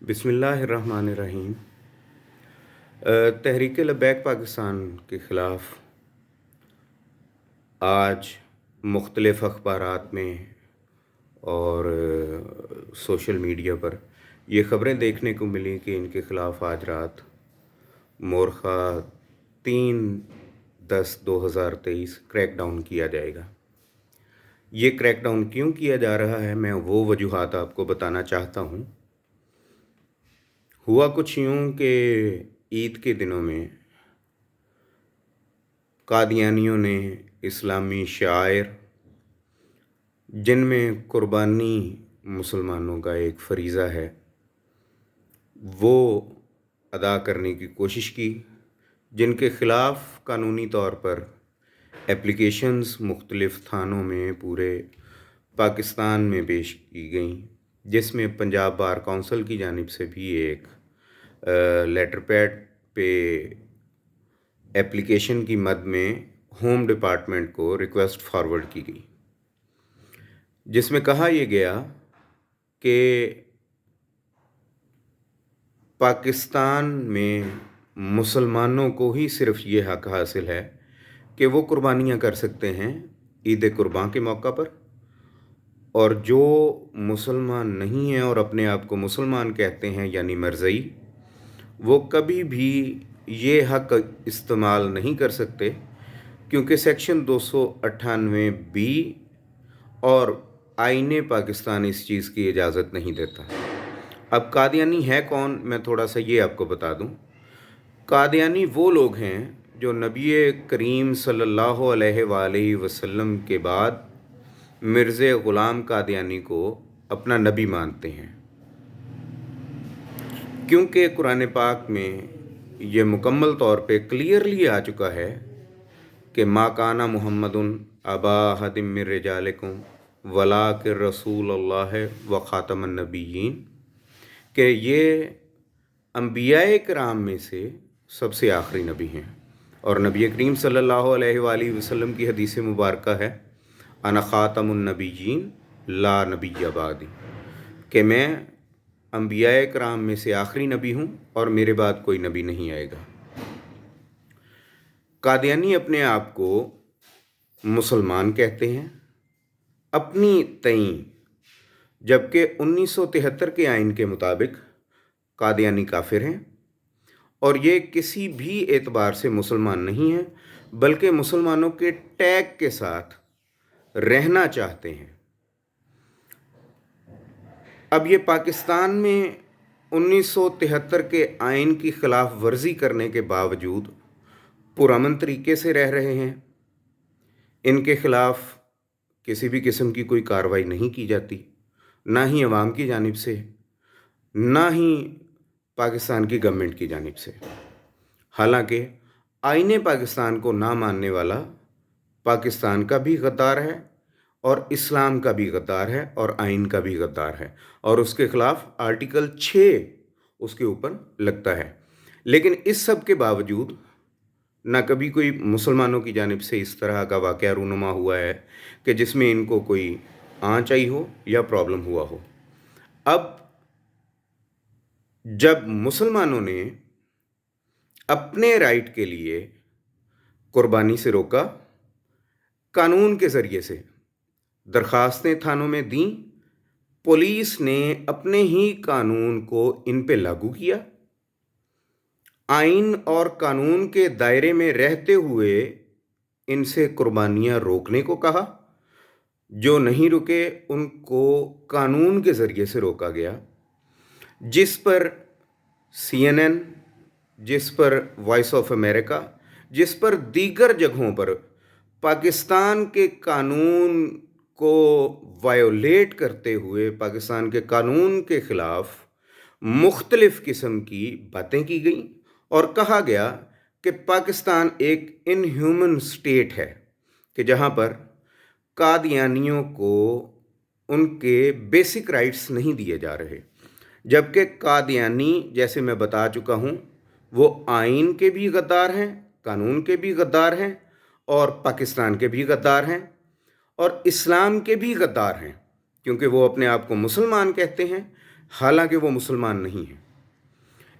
बिस्मिल्लाहिर्रहमानिर्रहीम। तहरीक लब्बैक पाकिस्तान के ख़िलाफ़ आज मुख्तलिफ़ अखबारात में और सोशल मीडिया पर ये ख़बरें देखने को मिली कि इनके ख़िलाफ़ आज रात मोरखा 3/10/2023 क्रैकडाउन किया जाएगा। ये क्रैकडाउन क्यों किया जा रहा है, मैं वो वजूहात आपको बताना चाहता हूँ। हुआ कुछ यूँ कि ईद के दिनों में कादियानियों ने इस्लामी शायर, जिनमें कुर्बानी मुसलमानों का एक फ़रीज़ा है, वो अदा करने की कोशिश की, जिनके ख़िलाफ़ कानूनी तौर पर एप्लीकेशंस मुख्तलिफ़ थानों में पूरे पाकिस्तान में पेश की गईं, जिसमें पंजाब बार काउंसिल की जानिब से भी एक लेटर पैड पे एप्लीकेशन की मद में होम डिपार्टमेंट को रिक्वेस्ट फॉरवर्ड की गई, जिसमें कहा यह गया कि पाकिस्तान में मुसलमानों को ही सिर्फ़ ये हक़ हासिल है कि वो कुर्बानियाँ कर सकते हैं ईद कुर्बान के मौका पर, और जो मुसलमान नहीं हैं और अपने आप को मुसलमान कहते हैं यानी मरज़ई, वो कभी भी ये हक़ इस्तेमाल नहीं कर सकते, क्योंकि सेक्शन 298 बी और आईने पाकिस्तान इस चीज़ की इजाज़त नहीं देता। अब कादियानी है कौन, मैं थोड़ा सा ये आपको बता दूं। कादियानी वो लोग हैं जो नबी करीम सल्लल्लाहु अलैहि वसल्लम के बाद मिर्ज़ा ग़ुलाम कादियानी को अपना नबी मानते हैं, क्योंकि कुरान पाक में ये मुकम्मल तौर पे क्लियरली आ चुका है कि मा काना मुहम्मदुन अबा अहदिम मिन रिजालिकुम वलाकिन रसूलुल्लाह व ख़ातमुन नबिय्यीन, कि ये अंबियाए किराम में से सबसे आखिरी नबी हैं। और नबी करीम सल्लल्लाहु अलैहि वसल्लम की हदीस मुबारक है, अना ख़ातमुन नबिय्यीन ला नबिय्य बादी, कि मैं अंबियाए किराम में से आखिरी नबी हूँ और मेरे बाद कोई नबी नहीं आएगा। कादियानी अपने आप को मुसलमान कहते हैं अपनी तईं, जबकि 1973 के आइन के मुताबिक कादियानी काफिर हैं और ये किसी भी एतबार से मुसलमान नहीं हैं, बल्कि मुसलमानों के टैग के साथ रहना चाहते हैं। अब ये पाकिस्तान में 1973 के आइन की ख़िलाफ़ वर्जी करने के बावजूद पुरअमन तरीके से रह रहे हैं। इनके ख़िलाफ़ किसी भी किस्म की कोई कार्रवाई नहीं की जाती, ना ही अवाम की जानिब से, ना ही पाकिस्तान की गवर्नमेंट की जानिब से। हालांकि आईने पाकिस्तान को ना मानने वाला पाकिस्तान का भी गद्दार है और इस्लाम का भी गद्दार है और आइन का भी गद्दार है, और उसके ख़िलाफ़ आर्टिकल 6 उसके ऊपर लगता है। लेकिन इस सब के बावजूद ना कभी कोई मुसलमानों की जानिब से इस तरह का वाक़या रूनुमा हुआ है कि जिसमें इनको कोई आँच आई हो या प्रॉब्लम हुआ हो। अब जब मुसलमानों ने अपने राइट के लिए कुर्बानी से रोका, कानून के ज़रिए से दरख्वास्तें थानों में दी, पुलिस ने अपने ही कानून को इन पे लागू किया, आइन और कानून के दायरे में रहते हुए इनसे कुर्बानियाँ रोकने को कहा। जो नहीं रुके उनको कानून के ज़रिए से रोका गया, जिस पर CNN, जिस पर वॉइस ऑफ अमेरिका, जिस पर दीगर जगहों पर पाकिस्तान के कानून को वायोलेट करते हुए पाकिस्तान के कानून के ख़िलाफ़ मुख्तलिफ़ किस्म की बातें की गईं और कहा गया कि पाकिस्तान एक इनह्यूमन स्टेट है, कि जहाँ पर कादियानियों को उनके बेसिक राइट्स नहीं दिए जा रहे, जबकि कादियानी, जैसे मैं बता चुका हूँ, वो आइन के भी गद्दार हैं, कानून के भी गद्दार हैं और पाकिस्तान के भी गद्दार हैं और इस्लाम के भी गद्दार हैं, क्योंकि वो अपने आप को मुसलमान कहते हैं। हालांकि वो मुसलमान नहीं हैं।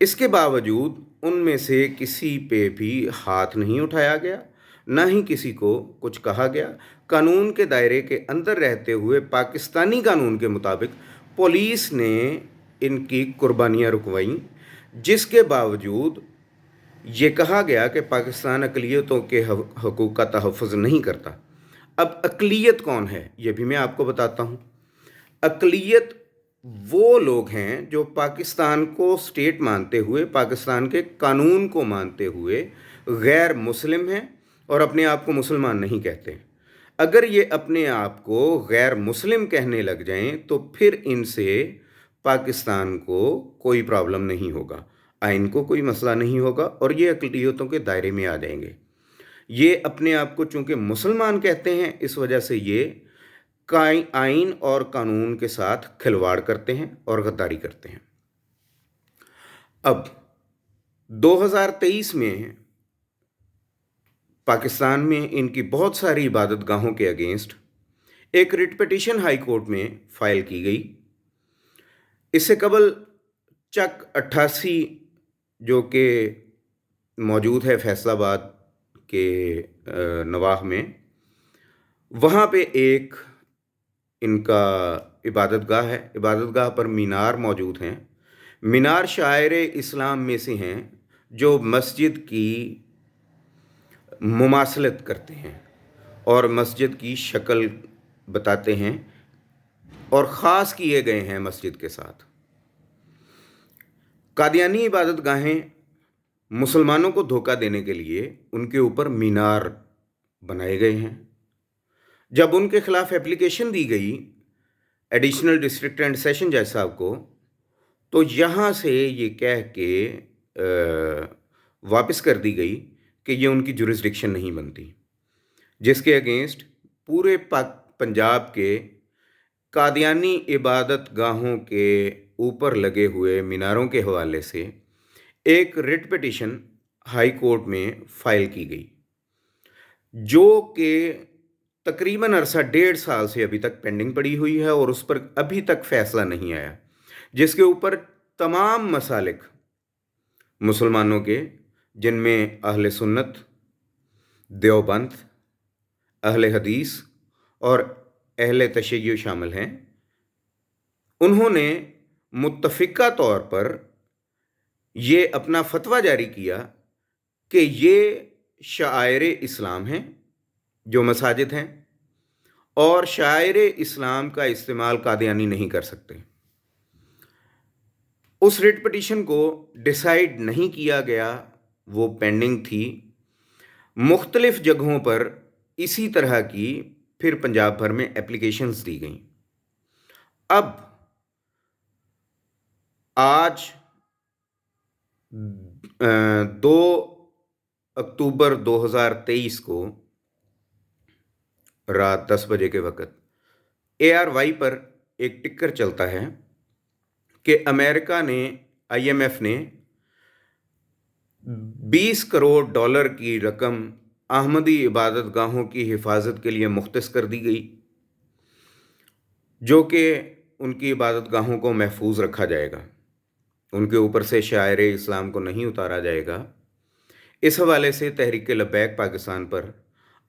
इसके बावजूद उनमें से किसी पे भी हाथ नहीं उठाया गया, ना ही किसी को कुछ कहा गया। कानून के दायरे के अंदर रहते हुए पाकिस्तानी कानून के मुताबिक पुलिस ने इनकी कुर्बानियाँ रुकवाईं, जिसके बावजूद ये कहा गया कि पाकिस्तान अक़लियतों के हकूक़ का तहफ़्फ़ुज़ नहीं करता। अब अक़लियत कौन है, ये भी मैं आपको बताता हूँ। अक़लियत वो लोग हैं जो पाकिस्तान को स्टेट मानते हुए, पाकिस्तान के कानून को मानते हुए गैर मुस्लिम हैं और अपने आप को मुसलमान नहीं कहते। अगर ये अपने आप को गैर मुस्लिम कहने लग जाएं तो फिर इनसे पाकिस्तान को कोई प्रॉब्लम नहीं होगा, आइन को कोई मसला नहीं होगा और ये अक़लियतों के दायरे में आ जाएंगे। ये अपने आप को चूँकि मुसलमान कहते हैं, इस वजह से ये आइन और कानून के साथ खिलवाड़ करते हैं और गद्दारी करते हैं। अब 2023 में पाकिस्तान में इनकी बहुत सारी इबादत गाहों के अगेंस्ट एक रिट पिटीशन हाई कोर्ट में फ़ाइल की गई। इससे कबल चक 88 जो कि मौजूद है फैसलाबाद के नवाह में, वहाँ पे एक इनका इबादत गाह है। इबादत गाह पर मीनार मौजूद हैं। मीनार शायर इस्लाम में से हैं जो मस्जिद की मुमासलत करते हैं और मस्जिद की शक्ल बताते हैं और ख़ास किए गए हैं मस्जिद के साथ। कादियानी इबादत गाहें मुसलमानों को धोखा देने के लिए उनके ऊपर मीनार बनाए गए हैं। जब उनके ख़िलाफ़ एप्लीकेशन दी गई एडिशनल डिस्ट्रिक्ट एंड सेशन जज साहब को, तो यहाँ से ये कह के वापस कर दी गई कि ये उनकी जुरिस्डिक्शन नहीं बनती, जिसके अगेंस्ट पूरे पंजाब के कादियानी इबादत गाहों के ऊपर लगे हुए मीनारों के हवाले से एक रिट पिटीशन हाई कोर्ट में फ़ाइल की गई, जो कि तकरीबन अरसा 1.5 साल से अभी तक पेंडिंग पड़ी हुई है और उस पर अभी तक फ़ैसला नहीं आया, जिसके ऊपर तमाम मसालिक मुसलमानों के, जिनमें अहले सुन्नत, देवबंद, अहले हदीस और अहले तशय्युअ शामिल हैं, उन्होंने मुत्तफ़िक़ा तौर पर ये अपना फतवा जारी किया कि ये शायर इस्लाम हैं जो मसाजिद हैं और शायर इस्लाम का इस्तेमाल कादियानी नहीं कर सकते। उस रिट पिटीशन को डिसाइड नहीं किया गया, वो पेंडिंग थी। मुख्तलिफ जगहों पर इसी तरह की फिर पंजाब भर में एप्लीकेशंस दी गईं। अब आज 2 अक्टूबर 2023 को रात 10 बजे के वक़्त ARY पर एक टिक्कर चलता है कि अमेरिका ने, IMF ने $20 करोड़ की रकम अहमदी इबादत गाहों की हिफाजत के लिए मुख्तस कर दी गई, जो कि उनकी इबादत गाहों को महफूज रखा जाएगा, उनके ऊपर से शायर इस्लाम को नहीं उतारा जाएगा। इस हवाले से तहरीक लब्बैक पाकिस्तान पर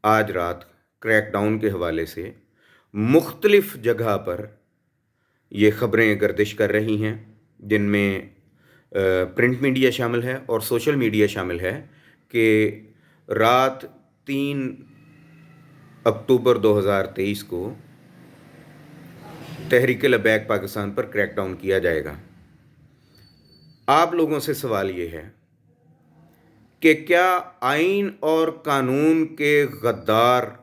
आज रात क्रैकडाउन के हवाले से मुख्तलिफ जगह पर ये ख़बरें गर्दिश कर रही हैं, जिनमें प्रिंट मीडिया शामिल है और सोशल मीडिया शामिल है, कि रात 3 अक्टूबर 2023 को तहरीक लब्बैक पाकिस्तान पर क्रैकडाउन किया जाएगा। आप लोगों से सवाल ये है कि क्या आइन और कानून के गद्दार,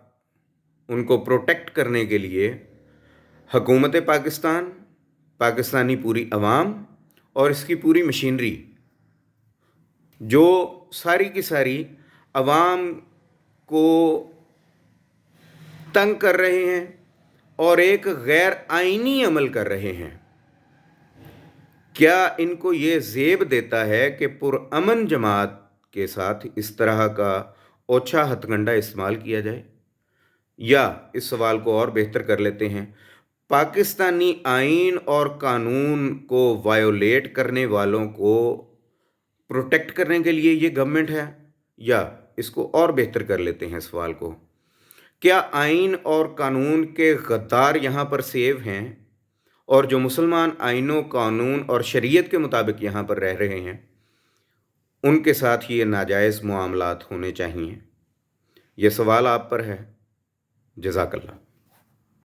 उनको प्रोटेक्ट करने के लिए हुकूमत पाकिस्तान, पाकिस्तानी पूरी अवाम और इसकी पूरी मशीनरी, जो सारी की सारी अवाम को तंग कर रहे हैं और एक गैर आइनी अमल कर रहे हैं, क्या इनको ये ज़ेब देता है कि पुरअमन जमात के साथ इस तरह का ओछा हथकंडा इस्तेमाल किया जाए? या इस सवाल को और बेहतर कर लेते हैं, پاکستانی آئین اور قانون کو وائیولیٹ کرنے والوں کو پروٹیکٹ کرنے کے لیے یہ گورنمنٹ ہے، یا اس کو اور بہتر کر لیتے ہیں سوال کو، کیا آئین اور قانون کے غدار یہاں پر سیو ہیں، اور جو مسلمان آئینوں، قانون اور شریعت کے مطابق یہاں پر رہ رہے ہیں ان کے ساتھ یہ ناجائز معاملات ہونے چاہیے؟ یہ سوال آپ پر ہے۔ جزاک اللہ۔